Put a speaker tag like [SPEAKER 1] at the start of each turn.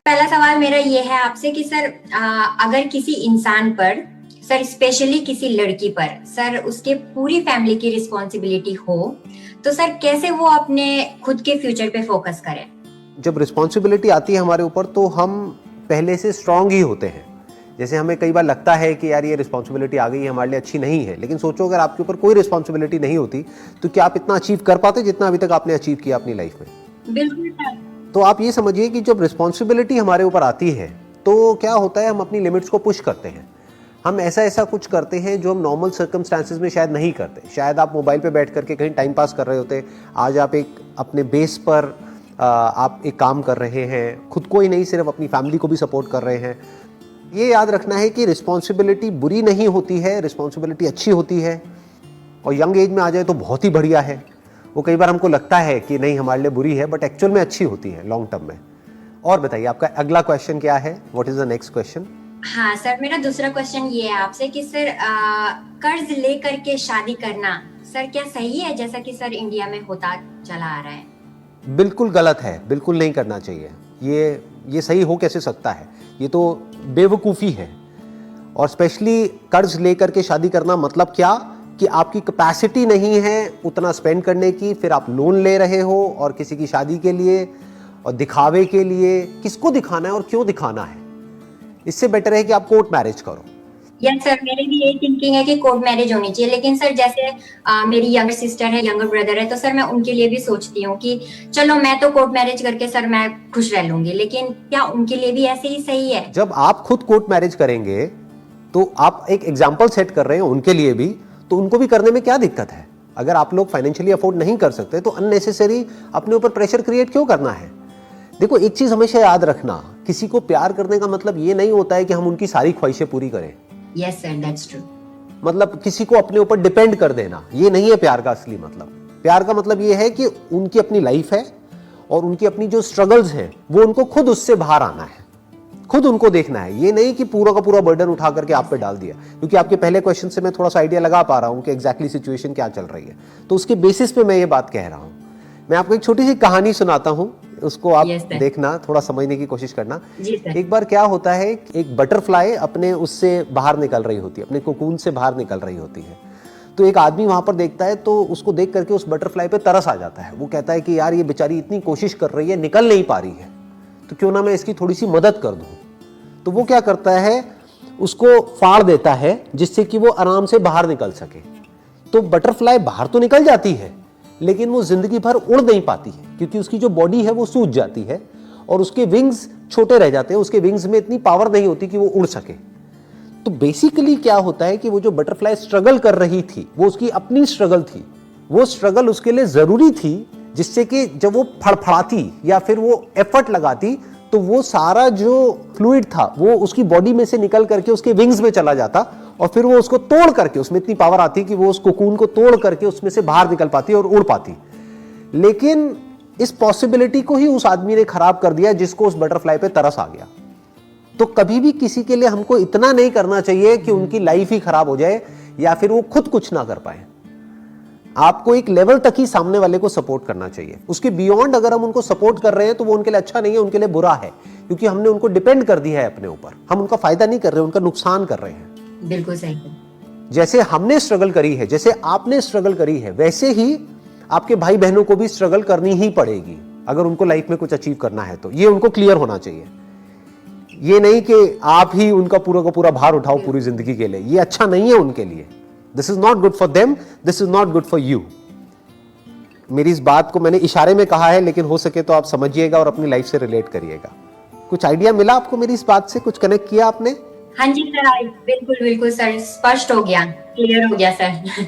[SPEAKER 1] पहला सवाल मेरा ये है आपसे कि सर अगर किसी इंसान पर, सर स्पेशली किसी लड़की पर, सर उसके पूरी फैमिली की रिस्पॉन्सिबिलिटी हो, तो सर कैसे वो अपने खुद के फ्यूचर पे फोकस करे?
[SPEAKER 2] जब रिस्पॉन्सिबिलिटी आती है हमारे ऊपर तो हम पहले से स्ट्रांग ही होते हैं। जैसे हमें कई बार लगता है कि यार ये रिस्पॉन्सिबिलिटी आ गई है, हमारे लिए अच्छी नहीं है, लेकिन सोचो अगर आपके ऊपर कोई रिस्पॉन्सिबिलिटी नहीं होती तो क्या आप इतना अचीव कर पाते जितना अभी तक आपने अचीव किया अपनी लाइफ में?
[SPEAKER 1] बिल्कुल सर।
[SPEAKER 2] तो आप ये समझिए कि जब रिस्पॉन्सिबिलिटी हमारे ऊपर आती है तो क्या होता है, हम अपनी लिमिट्स को पुश करते हैं। हम ऐसा ऐसा कुछ करते हैं जो हम नॉर्मल सर्कमस्टांसेस में शायद नहीं करते। शायद आप मोबाइल पे बैठ करके कहीं टाइम पास कर रहे होते, आज आप एक अपने बेस पर आप एक काम कर रहे हैं, खुद को ही नहीं सिर्फ अपनी फैमिली को भी सपोर्ट कर रहे हैं। ये याद रखना है कि रिस्पॉन्सिबिलिटी बुरी नहीं होती है, रिस्पॉन्सिबिलिटी अच्छी होती है। और यंग एज में आ जाए तो बहुत ही बढ़िया है। वो कई बार हमको लगता है कि नहीं हमारे लिए बुरी है, बट एक्चुअल में अच्छी होती है लॉन्ग टर्म में। और बताइए आपका अगला क्वेश्चन क्या है? What is the next question?
[SPEAKER 1] हाँ सर, मेरा दूसरा क्वेश्चन ये है आपसे कि सर कर्ज लेकर के शादी करना सर क्या सही है, जैसा कि सर इंडिया में होता चला आ रहा है?
[SPEAKER 2] बिल्कुल गलत है, बिल्कुल नहीं करना चाहिए। ये सही हो कैसे सकता है? ये तो बेवकूफ़ी है। और स्पेशली कर्ज लेकर के शादी करना मतलब क्या कि आपकी कैपेसिटी नहीं है उतना स्पेंड करने की, फिर आप लोन ले रहे हो और किसी की शादी के लिए और दिखावे के लिए। किसको दिखाना है और क्यों दिखाना है? इससे बेटर है कि आप कोर्ट मैरिज करो।
[SPEAKER 1] यस सर, मेरी भी यही थिंकिंग है कि कोर्ट मैरिज होनी चाहिए। लेकिन सर जैसे मेरी यंगर सिस्टर है, यंगर ब्रदर है, तो सर मैं उनके लिए भी सोचती हूँ कि चलो मैं तो कोर्ट मैरिज करके सर मैं खुश रह लूंगी, लेकिन क्या उनके लिए भी ऐसे ही सही है?
[SPEAKER 2] जब आप खुद कोर्ट मैरिज करेंगे तो आप एक एग्जाम्पल सेट कर रहे हैं उनके लिए भी, तो उनको भी करने में क्या दिक्कत है? अगर आप लोग फाइनेंशियली अफोर्ड नहीं कर सकते तो अननेसेसरी अपने ऊपर प्रेशर क्रिएट क्यों करना है? देखो एक चीज हमेशा याद रखना, किसी को प्यार करने का मतलब ये नहीं होता है कि हम उनकी सारी ख्वाहिशें पूरी करें।
[SPEAKER 1] Yes sir, that's true.
[SPEAKER 2] मतलब किसी को अपने ऊपर डिपेंड कर देना, ये नहीं है प्यार का असली मतलब। प्यार का मतलब ये है कि उनकी अपनी लाइफ है और उनकी अपनी जो स्ट्रगल्स हैं वो उनको खुद उससे बाहर आना है, खुद उनको देखना है। ये नहीं कि पूरा का पूरा बर्डन उठा करके आप पे डाल दिया। क्योंकि आपके पहले क्वेश्चन से मैं थोड़ा सा आइडिया लगा पा रहा हूं कि एग्जैक्टली सिचुएशन क्या चल रही है, तो उसके बेसिस पे मैं ये बात कह रहा हूं। मैं आपको एक छोटी सी कहानी सुनाता हूं, उसको आप देखना, थोड़ा समझने की कोशिश करना। एक बार क्या होता है, एक बटरफ्लाई अपने उससे बाहर निकल रही होती है, अपने कोकून से बाहर निकल रही होती है। तो एक आदमी वहां पर देखता है, तो उसको देख करके उस बटरफ्लाई पे तरस आ जाता है। वो कहता है कि यार ये बेचारी इतनी कोशिश कर रही है, निकल नहीं पा रही है, तो क्यों ना मैं इसकी थोड़ी सी मदद कर दूं। तो वो क्या करता है, उसको फाड़ देता है जिससे कि वो आराम से बाहर निकल सके। तो बटरफ्लाई बाहर तो निकल जाती है, लेकिन वो जिंदगी भर उड़ नहीं पाती है, क्योंकि उसकी जो बॉडी है वो सूज जाती है और उसके विंग्स छोटे रह जाते हैं। उसके विंग्स में इतनी पावर नहीं होती कि वो उड़ सके। तो बेसिकली क्या होता है कि वो जो बटरफ्लाई स्ट्रगल कर रही थी वो उसकी अपनी स्ट्रगल थी। वो स्ट्रगल उसके लिए जरूरी थी, जिससे कि जब वो फड़फड़ाती या फिर वो एफर्ट लगाती तो वो सारा जो फ्लूइड था वो उसकी बॉडी में से निकल करके उसके विंग्स में चला जाता और फिर वो उसको तोड़ करके, उसमें इतनी पावर आती कि वो उस कोकून को तोड़ करके उसमें से बाहर निकल पाती और उड़ पाती। लेकिन इस पॉसिबिलिटी को ही उस आदमी ने खराब कर दिया जिसको उस बटरफ्लाई पे तरस आ गया। तो कभी भी किसी के लिए हमको इतना नहीं करना चाहिए कि उनकी लाइफ ही खराब हो जाए या फिर वो खुद कुछ ना कर पाए। आपको एक लेवल तक ही सामने वाले को सपोर्ट करना चाहिए। उसके बियॉन्ड अगर हम उनको सपोर्ट कर रहे हैं तो वो उनके लिए अच्छा नहीं है, उनके लिए बुरा है, क्योंकि हमने उनको डिपेंड कर दिया है अपने ऊपर। हम उनका फायदा नहीं कर रहे, उनका नुकसान कर रहे हैं।
[SPEAKER 1] बिल्कुल सही।
[SPEAKER 2] जैसे हमने स्ट्रगल करी है, जैसे आपने स्ट्रगल करी है, वैसे ही आपके भाई बहनों को भी स्ट्रगल करनी ही पड़ेगी अगर उनको लाइफ में कुछ अचीव करना है। तो ये उनको क्लियर होना चाहिए। ये नहीं कि आप ही उनका पूरा का पूरा भार उठाओ पूरी जिंदगी के लिए, ये अच्छा नहीं है उनके लिए। This is not good for them, this is not good for you. मेरी इस बात को मैंने इशारे में कहा है, लेकिन हो सके तो आप समझिएगा और अपनी लाइफ से रिलेट करिएगा। कुछ आइडिया मिला आपको मेरी इस बात से? कुछ कनेक्ट किया आपने?
[SPEAKER 1] हाँ जी सर, बिल्कुल बिल्कुल सर, स्पष्ट हो गया, क्लियर हो गया सर।